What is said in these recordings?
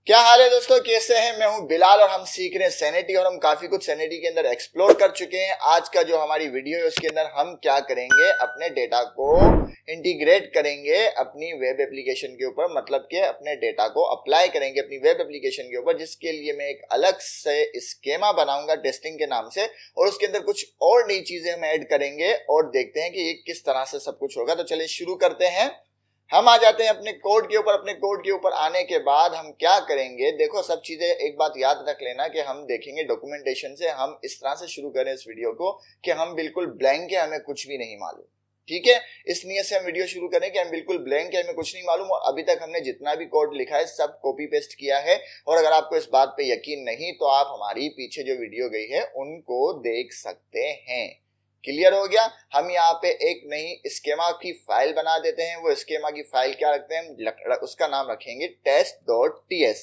क्या हाल है दोस्तों, कैसे हैं? मैं हूं बिलाल और हम सीख रहे हैं सैनिटी और हम काफी कुछ सैनिटी के अंदर एक्सप्लोर कर चुके हैं। आज का जो हमारी वीडियो है उसके अंदर हम क्या करेंगे, अपने डेटा को इंटीग्रेट करेंगे अपनी वेब एप्लीकेशन के ऊपर, मतलब कि अपने डेटा को अप्लाई करेंगे अपनी वेब एप्लीकेशन के ऊपर, जिसके लिए मैं एक अलग से स्कीमा बनाऊंगा टेस्टिंग के नाम से, और उसके अंदर कुछ और नई चीजें हम ऐड करेंगे और देखते हैं कि ये किस तरह से सब कुछ होगा। तो चलिए शुरू करते हैं। हम आ जाते हैं अपने कोड के ऊपर। अपने कोड के ऊपर आने के बाद हम क्या करेंगे, देखो सब चीजें एक बात याद रख लेना कि हम देखेंगे डॉक्यूमेंटेशन से। हम इस तरह से शुरू करें इस वीडियो को कि हम बिल्कुल ब्लैंक है, हमें कुछ भी नहीं मालूम, ठीक है। इस नियत से हम वीडियो शुरू करें कि हम बिल्कुल ब्लैंक है, हमें कुछ नहीं मालूम, और अभी तक हमने जितना भी कोड लिखा है सब कॉपी पेस्ट किया है। और अगर आपको इस बात पे यकीन नहीं तो आप हमारी पीछे जो वीडियो गई है उनको देख सकते हैं। क्लियर हो गया। हम यहाँ पे एक नई स्कीमा की फाइल बना देते हैं। वो स्कीमा की फाइल क्या रखते हैं, उसका नाम रखेंगे test.ts।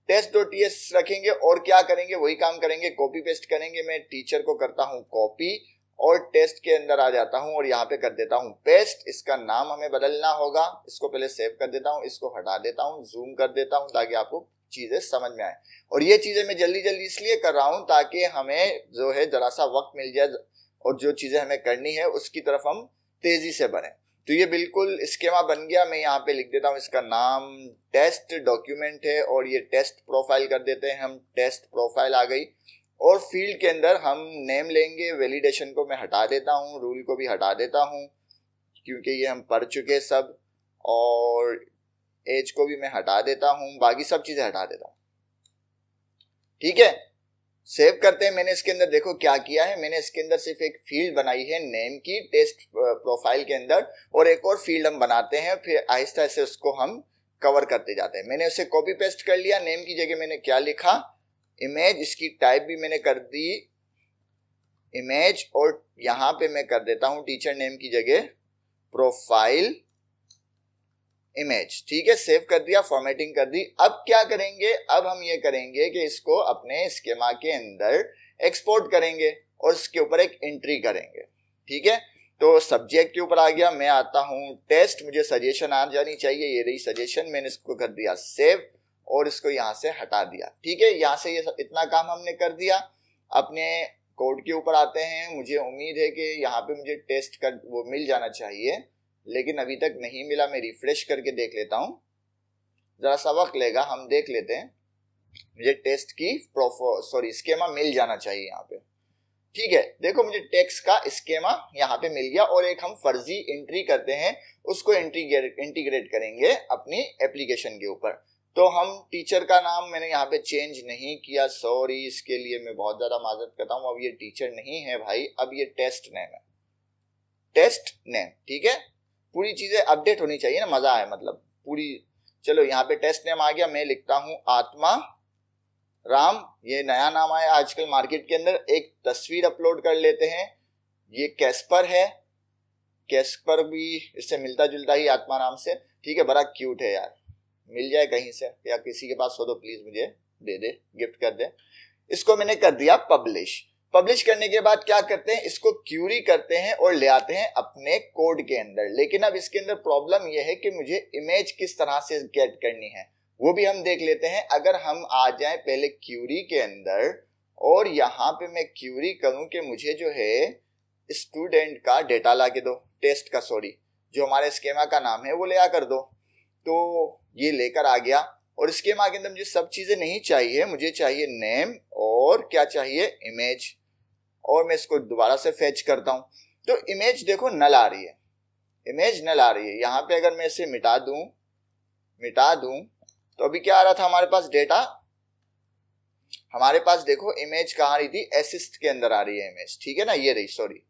test.ts रखेंगे और क्या करेंगे, वही काम करेंगे, कॉपी पेस्ट करेंगे। मैं टीचर को करता हूँ कॉपी और टेस्ट के अंदर आ जाता हूँ और यहाँ पे कर देता हूँ पेस्ट। इसका नाम हमें बदलना होगा। इसको पहले सेव कर देता हूँ, इसको हटा देता हूँ, जूम कर देता हूँ ताकि आपको चीजें समझ में आए। और ये चीजें मैं जल्दी जल्दी इसलिए कर रहा हूँ ताकि हमें जो है जरा सा वक्त मिल जाए और जो चीजें हमें करनी है उसकी तरफ हम तेजी से बढ़े। तो ये बिल्कुल स्कीमा बन गया। मैं यहाँ पे लिख देता हूँ, इसका नाम टेस्ट डॉक्यूमेंट है और ये टेस्ट प्रोफाइल कर देते हैं हम। टेस्ट प्रोफाइल आ गई और फील्ड के अंदर हम नेम लेंगे। वैलिडेशन को मैं हटा देता हूँ, रूल को भी हटा देता हूँ क्योंकि ये हम पढ़ चुके सब, और एज को भी मैं हटा देता हूँ, बाकी सब चीजें हटा देता हूँ, ठीक है। सेव करते हैं। मैंने इसके अंदर देखो क्या किया है, मैंने इसके अंदर सिर्फ एक फील्ड बनाई है नेम की टेस्ट प्रोफाइल के अंदर, और एक और फील्ड हम बनाते हैं, फिर आहिस्ता से उसको हम कवर करते जाते हैं। मैंने उसे कॉपी पेस्ट कर लिया। नेम की जगह मैंने क्या लिखा, इमेज। इसकी टाइप भी मैंने कर दी इमेज, और यहां पे मैं कर देता हूं टीचर नेम की जगह प्रोफाइल इमेज, ठीक है। सेव कर दिया, फॉर्मेटिंग कर दी। अब क्या करेंगे, अब हम ये करेंगे कि इसको अपने स्कीमा के अंदर एक्सपोर्ट करेंगे और इसके ऊपर एक एंट्री करेंगे, ठीक है। तो सब्जेक्ट के ऊपर आ गया, मैं आता हूं टेस्ट, मुझे सजेशन आ जानी चाहिए, ये रही सजेशन। मैंने इसको कर दिया सेव और इसको यहां से हटा दिया, ठीक है। यहां से ये इतना काम हमने कर दिया। अपने कोड के ऊपर आते हैं। मुझे उम्मीद है कि यहाँ पे मुझे टेस्ट का वो मिल जाना चाहिए, लेकिन अभी तक नहीं मिला। मैं रिफ्रेश करके देख लेता हूं, जरा सा वक्त लेगा, हम देख लेते हैं। मुझे टेस्ट की स्कीमा मिल जाना चाहिए यहाँ पे, ठीक है। देखो मुझे टेक्स्ट का स्कीमा यहाँ पे मिल गया और एक हम फर्जी एंट्री करते हैं, उसको इंटीग्रेट करेंगे अपनी एप्लीकेशन के ऊपर। तो हम टीचर का नाम मैंने यहाँ पे चेंज नहीं किया, सॉरी, इसके लिए मैं बहुत ज्यादा माजरत करता हूँ। अब ये टीचर नहीं है भाई, अब ये टेस्ट नेम है, टेस्ट नेम, ठीक है। पूरी चीजें अपडेट होनी चाहिए ना, मजा आए मतलब पूरी। चलो यहाँ पे टेस्ट नेम आ गया। मैं लिखता हूं आत्मा राम, ये नया नाम आया आजकल मार्केट के अंदर। एक तस्वीर अपलोड कर लेते हैं। ये कैस्पर है, कैस्पर भी इससे मिलता जुलता ही आत्मा नाम से, ठीक है। बड़ा क्यूट है यार, मिल जाए कहीं से या किसी के पास हो तो प्लीज मुझे दे दे, गिफ्ट कर दे। इसको मैंने कर दिया पब्लिश। पब्लिश करने के बाद क्या करते हैं, इसको क्यूरी करते हैं और ले आते हैं अपने कोड के अंदर। लेकिन अब इसके अंदर प्रॉब्लम यह है कि मुझे इमेज किस तरह से गेट करनी है वो भी हम देख लेते हैं। अगर हम आ जाएं पहले क्यूरी के अंदर और यहाँ पे मैं क्यूरी करूं कि मुझे जो है स्टूडेंट का डेटा ला के दो, टेस्ट का, सॉरी, जो हमारे स्कीमा का नाम है वो ले आकर दो। तो ये लेकर आ गया और स्कीमा के अंदर मुझे सब चीजें नहीं चाहिए, मुझे चाहिए नेम और क्या चाहिए, इमेज। और मैं इसको दोबारा से फेच करता हूं तो इमेज देखो नल आ रही है, इमेज नल आ रही है। यहां पे अगर मैं इसे मिटा दूं तो अभी क्या आ रहा था हमारे पास डेटा, हमारे पास देखो इमेज कहाँ आ रही थी, असिस्ट के अंदर आ रही है इमेज, ठीक है ना। ये रही, सॉरी,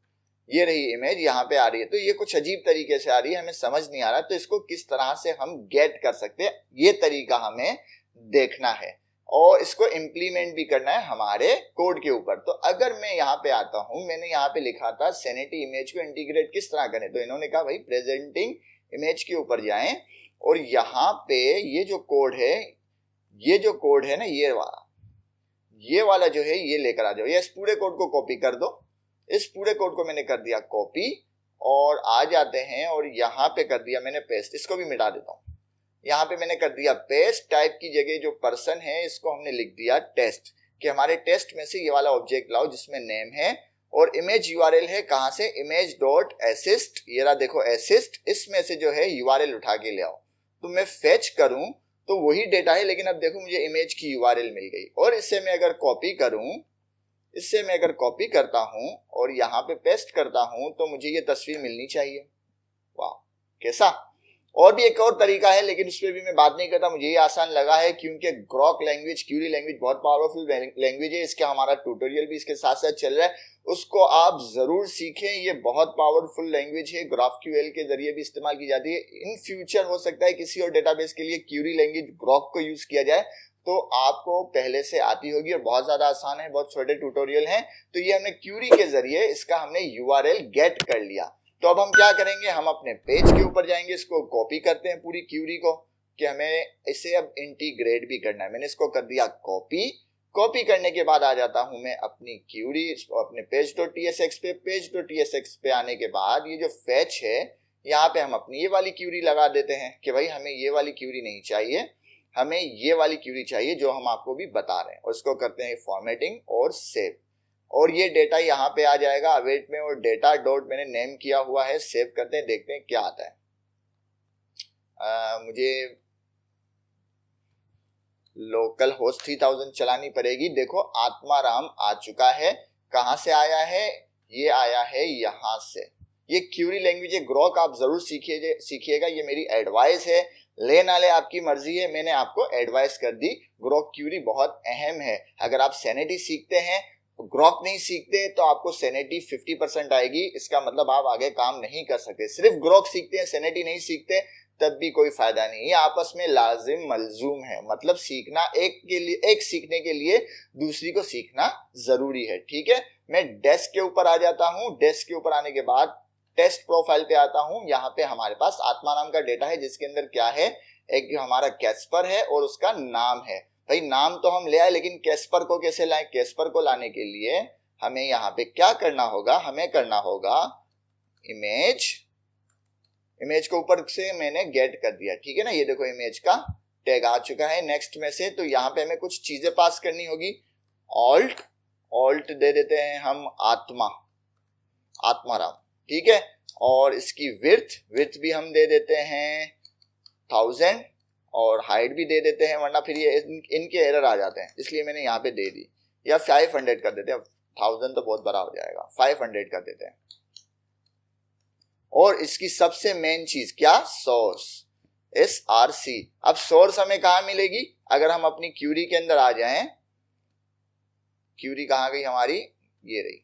ये रही इमेज यहाँ पे आ रही है। तो ये कुछ अजीब तरीके से आ रही है, हमें समझ नहीं आ रहा। तो इसको किस तरह से हम गेट कर सकते हैं, ये तरीका हमें देखना है और इसको इम्प्लीमेंट भी करना है हमारे कोड के ऊपर। तो अगर मैं यहाँ पे आता हूं, मैंने यहाँ पे लिखा था सैनिटी इमेज को इंटीग्रेट किस तरह करें, तो इन्होंने कहा भाई प्रेजेंटिंग इमेज के ऊपर जाएं और यहाँ पे ये जो कोड है ना, ये वाला जो है ये लेकर आ जाओ। ये इस पूरे कोड को कॉपी कर दो। इस पूरे कोड को मैंने कर दिया कॉपी और आ जाते हैं और यहाँ पे कर दिया मैंने पेस्ट। इसको भी मिटा देता हूँ, यहाँ पे मैंने कर दिया पेस्ट, टाइप की जगह जो पर्सन है इसको हमने लिख दिया टेस्ट, कि हमारे टेस्ट में से ये वाला ऑब्जेक्ट लाओ जिसमें नेम है, और इमेज यूआरएल है कहां से, इमेज डॉट एसिस्ट, ये रहा देखो एसिस्ट, इसमें से जो है यूआरएल उठा के ले आओ। तो मैं फेच करूं तो वही डेटा है, लेकिन अब देखो मुझे इमेज की यूआरएल मिल गई, और इससे मैं अगर कॉपी करूं, इससे मैं अगर कॉपी करता हूं और यहाँ पे पेस्ट करता हूं तो मुझे ये तस्वीर मिलनी चाहिए। वाह, कैसा। और भी एक और तरीका है, लेकिन उस पर भी मैं बात नहीं करता, मुझे ये आसान लगा है क्योंकि ग्रॉक लैंग्वेज, क्यूरी लैंग्वेज बहुत पावरफुल लैंग्वेज है। इसका हमारा ट्यूटोरियल भी इसके साथ साथ चल रहा है, उसको आप जरूर सीखें। ये बहुत पावरफुल लैंग्वेज है, GraphQL के जरिए भी इस्तेमाल की जाती है। इन फ्यूचर हो सकता है किसी और डेटाबेस के लिए क्यूरी लैंग्वेज ग्रॉक को यूज किया जाए, तो आपको पहले से आती होगी और बहुत ज्यादा आसान है, बहुत छोटे ट्यूटोरियल हैं। तो ये हमने क्यूरी के जरिए इसका हमने यूआरएल गेट कर लिया। तो अब हम क्या करेंगे, हम अपने पेज के ऊपर जाएंगे, इसको कॉपी करते हैं पूरी क्यूरी को, कि हमें इसे अब इंटीग्रेट भी करना है। मैंने इसको कर दिया कॉपी। कॉपी करने के बाद आ जाता हूं मैं अपनी क्यूरी, अपने page.tsx पे। page.tsx पे आने के बाद ये जो फेच है, यहाँ पे हम अपनी ये वाली क्यूरी लगा देते हैं कि भाई हमें ये वाली क्यूरी नहीं चाहिए, हमें ये वाली क्यूरी चाहिए जो हम आपको भी बता रहे हैं, और इसको करते हैं फॉर्मेटिंग और सेव, और ये डेटा यहाँ पे आ जाएगा अवेट में, और डेटा डॉट मैंने नेम किया हुआ है। सेव करते हैं, देखते हैं क्या आता है। मुझे लोकल होस्ट 3000 चलानी पड़ेगी। देखो आत्माराम आ चुका है। कहां से आया है, ये आया है यहां से। ये क्यूरी लैंग्वेज है, ग्रॉक आप जरूर सीखिएगा, ये मेरी एडवाइस है। ले ना ले आपकी मर्जी है, मैंने आपको एडवाइस कर दी। ग्रॉक क्यूरी बहुत अहम है। अगर आप सैनिटी सीखते हैं, ग्रॉक नहीं सीखते, तो आपको सैनिटी 50% आएगी। इसका मतलब आप आगे काम नहीं कर सकते। सिर्फ ग्रॉक सीखते हैं, सैनिटी नहीं सीखते, तब भी कोई फायदा नहीं। ये आपस में लाजिम मलजूम है, मतलब सीखना एक के लिए, एक सीखने के लिए दूसरी को सीखना जरूरी है। ठीक है, मैं डेस्क के ऊपर आ जाता हूं। डेस्क के ऊपर आने के बाद टेस्ट प्रोफाइल पे आता हूं। यहाँ पे हमारे पास आत्मा नाम का डेटा है, जिसके अंदर क्या है, एक हमारा कैस्पर है और उसका नाम है। भाई नाम तो हम ले आए, लेकिन कैस्पर को कैसे लाएं? कैस्पर को लाने के लिए हमें यहाँ पे क्या करना होगा, हमें करना होगा इमेज को ऊपर से मैंने गेट कर दिया। ठीक है ना, ये देखो इमेज का टैग आ चुका है नेक्स्ट में से। तो यहाँ पे हमें कुछ चीजें पास करनी होगी। ऑल्ट दे देते हैं हम आत्माराम। ठीक है, और इसकी विड्थ भी हम दे देते हैं 1000, और हाइट भी दे देते हैं, वरना फिर ये इनके एरर आ जाते हैं, इसलिए मैंने यहाँ पे दे दी। या 500 कर देते हैं, 1000 तो बहुत बड़ा हो जाएगा, 500 कर देते हैं। और इसकी सबसे मेन चीज क्या, सोर्स, SRC। अब सोर्स हमें कहां मिलेगी, अगर हम अपनी क्यूरी के अंदर आ जाएं, क्यूरी कहां गई हमारी, ये रही।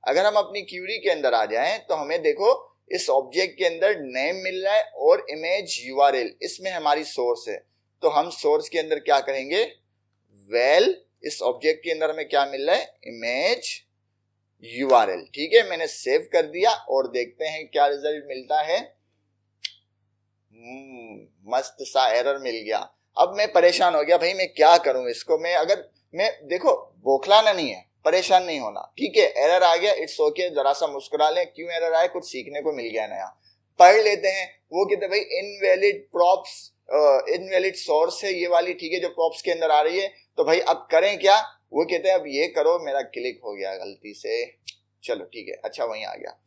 अगर हम अपनी क्यूरी के अंदर आ जाएं तो हमें देखो इस ऑब्जेक्ट के अंदर नेम मिल रहा है और इमेज यूआरएल, इसमें हमारी सोर्स है। तो हम सोर्स के अंदर क्या करेंगे, इस ऑब्जेक्ट के अंदर हमें क्या मिल रहा है, इमेज यूआरएल। ठीक है, मैंने सेव कर दिया और देखते हैं क्या रिजल्ट मिलता है। मस्त सा एरर मिल गया। अब मैं परेशान हो गया, भाई मैं क्या करूं इसको। मैं देखो बौखलाना नहीं है, परेशान नहीं होना। ठीक है, एरर आ गया, इट्स ओके, जरा सा मुस्कुरा लें। क्यों एरर आया, कुछ सीखने को मिल गया नया। पढ़ लेते हैं। वो कहते हैं भाई इनवैलिड प्रॉप्स, इनवैलिड सोर्स है ये वाली, ठीक है, जो प्रॉप्स के अंदर आ रही है। तो भाई अब करें क्या, वो कहते हैं अब ये करो, मेरा क्लिक हो गया गलती से, चलो ठीक है, अच्छा वहीं आ गया।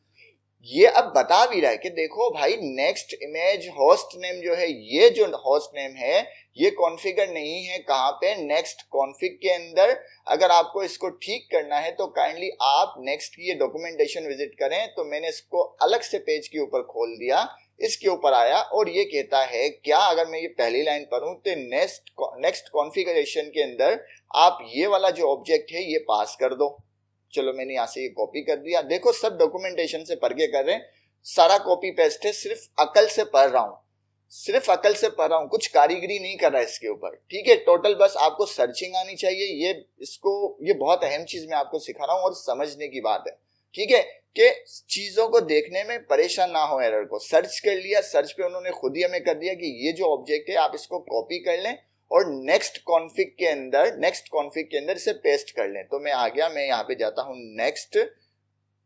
ये अब बता भी रहा है कि देखो भाई नेक्स्ट इमेज होस्ट नेम जो है, ये जो होस्ट नेम है ये कॉन्फ़िगर नहीं है। कहां पे, नेक्स्ट कॉन्फ़िग के अंदर। अगर आपको इसको ठीक करना है तो काइंडली आप नेक्स्ट की ये डॉक्यूमेंटेशन विजिट करें। तो मैंने इसको अलग से पेज के ऊपर खोल दिया, इसके ऊपर आया और ये कहता है क्या, अगर मैं ये पहली लाइन पढ़ूं तो नेक्स्ट कॉन्फ़िगरेशन के अंदर आप ये वाला जो ऑब्जेक्ट है ये पास कर दो। चलो मैंने यहां से ये कॉपी कर दिया। देखो सब डॉक्यूमेंटेशन से पढ़ के कर रहे हैं, सारा कॉपी पेस्ट है, सिर्फ अकल से पढ़ रहा हूं, सिर्फ अकल से पढ़ रहा हूं, कुछ कारीगरी नहीं कर रहा है इसके ऊपर। ठीक है, टोटल बस आपको सर्चिंग आनी चाहिए। ये बहुत अहम चीज मैं आपको सिखा रहा हूं और समझने की बात है। ठीक है, कि चीजों को देखने में परेशान ना हो, एरर को सर्च कर लिया, सर्च पे उन्होंने खुद ही हमें कर दिया कि ये जो ऑब्जेक्ट है आप इसको कॉपी कर लें और नेक्स्ट कॉन्फ़िग के अंदर इसे पेस्ट कर लें। तो मैं आ गया, मैं यहाँ पे जाता हूँ नेक्स्ट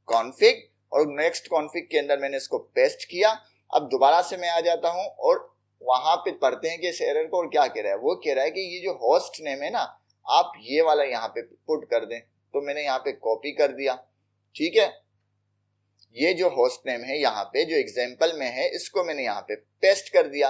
कॉन्फ़िग, और नेक्स्ट कॉन्फ़िग के अंदर मैंने इसको पेस्ट किया। अब दोबारा से मैं आ जाता हूँ और वहां पे पढ़ते हैं कि इस एरर को और क्या कह रहा है। वो कह रहा है कि ये जो होस्ट नेम है ना, आप ये वाला यहाँ पे पुट कर दें। तो मैंने यहाँ पे कॉपी कर दिया, ठीक है। ये जो होस्ट नेम है यहाँ पे जो एग्जाम्पल में है, इसको मैंने यहाँ पे पेस्ट कर दिया।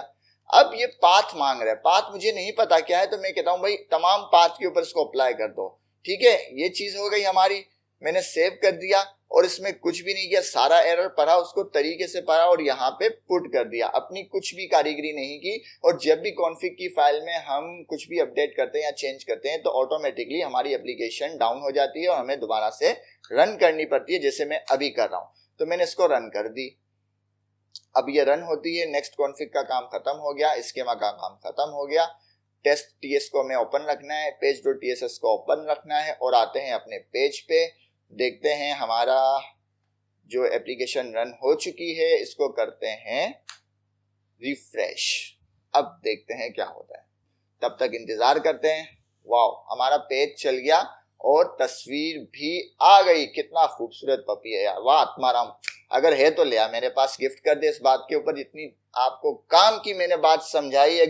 अब ये पाथ मांग रहा है, पाथ मुझे नहीं पता क्या है, तो मैं कहता हूं भाई तमाम पाथ के ऊपर इसको अप्लाई कर दो, ठीक है। ये चीज हो गई हमारी, मैंने सेव कर दिया और इसमें कुछ भी नहीं किया, सारा एरर पढ़ा, उसको तरीके से पढ़ा और यहाँ पे पुट कर दिया, अपनी कुछ भी कारीगरी नहीं की। और जब भी कॉन्फ़िग की फाइल में हम कुछ भी अपडेट करते हैं या चेंज करते हैं तो ऑटोमेटिकली हमारी एप्लीकेशन डाउन हो जाती है और हमें दोबारा से रन करनी पड़ती है, जैसे मैं अभी कर रहा हूं। तो मैंने इसको रन कर दी, अब ये रन होती है। नेक्स्ट कॉन्फ़िग का काम खत्म हो गया, स्कीमा का काम खत्म हो गया। टेस्ट टीएस को हमें ओपन रखना है, पेज.tss को ओपन रखना है और आते हैं अपने पेज पे। देखते हैं हमारा जो एप्लीकेशन रन हो चुकी है, इसको करते हैं रिफ्रेश। अब देखते हैं क्या होता है, तब तक इंतजार करते हैं। वाह, हमारा पेज चल गया और तस्वीर भी आ गई। कितना खूबसूरत पपी है यार, वाह आत्माराम। अगर है तो ले आ मेरे पास, गिफ्ट कर दे। इस बात के ऊपर जितनी आपको काम की मैंने बात समझाई है,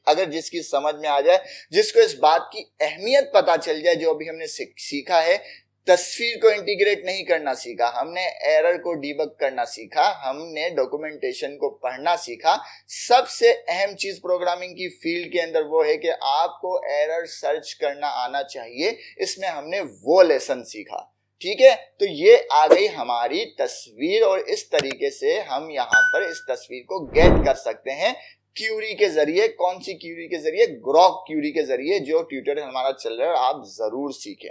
अगर जिसकी समझ में आ जाए, जिसको इस बात की अहमियत पता चल जाए, जो अभी हमने सीखा है, तस्वीर को इंटीग्रेट नहीं करना सीखा हमने, एरर को डीबग करना सीखा हमने, डॉक्यूमेंटेशन को पढ़ना सीखा। सबसे अहम चीज प्रोग्रामिंग की फील्ड के अंदर वो है कि आपको एरर सर्च करना आना चाहिए। इसमें हमने वो लेसन सीखा, ठीक है। तो ये आ गई हमारी तस्वीर और इस तरीके से हम यहाँ पर इस तस्वीर को गेट कर सकते हैं क्यूरी के जरिए। कौन सी क्यूरी के जरिए? ग्रॉक क्यूरी के जरिए, जो ट्यूटोरियल हमारा चल रहा है आप जरूर सीखें।